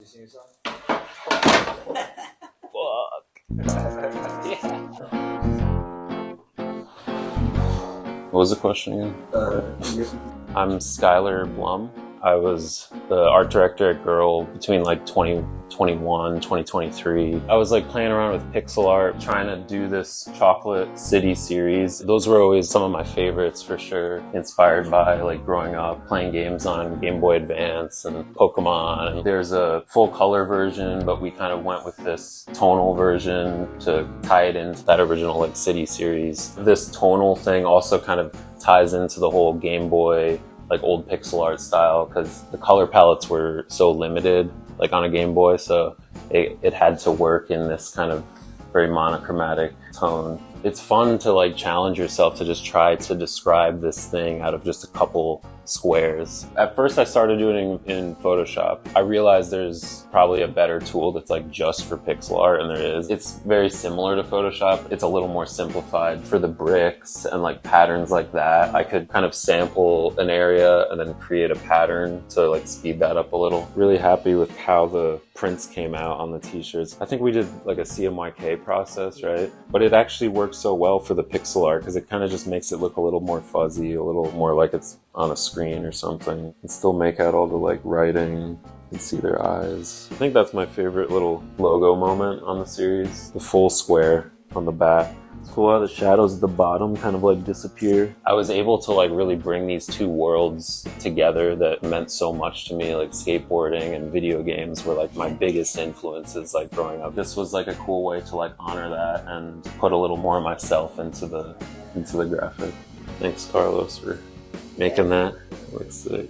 sing a song? Fuck. Yeah. What was the question again? I'm Skylar Blum. I was the art director at Girl between like 2021, 2023. I was like playing around with pixel art, trying to do this Chocolate City series. Those were always some of my favorites for sure, inspired by like growing up playing games on Game Boy Advance and Pokemon. And there's a full color version, but we kind of went with this tonal version to tie it into that original like City series. This tonal thing also kind of ties into the whole Game Boy like old pixel art style, because the color palettes were so limited like on a Game Boy, so it had to work in this kind of very monochromatic tone. It's fun to like challenge yourself to just try to describe this thing out of just a couple squares. At first I started doing it in Photoshop. I realized there's probably a better tool that's like just for pixel art, and there is. It's very similar to Photoshop. It's a little more simplified for the bricks and like patterns like that. I could kind of sample an area and then create a pattern to like speed that up a little. Really happy with how the prints came out on the t-shirts. I think we did like a CMYK process, right? But it actually works so well for the pixel art because it kind of just makes it look a little more fuzzy, a little more like it's on a screen or something, and still make out all the like writing and see their eyes. I think that's my favorite little logo moment on the series. The full square on the back. It's cool how the shadows at the bottom kind of like disappear. I was able to like really bring these two worlds together that meant so much to me. Like skateboarding and video games were like my biggest influences like growing up. This was like a cool way to like honor that and put a little more of myself into the graphic. Thanks Carlos for making that. Looks sick.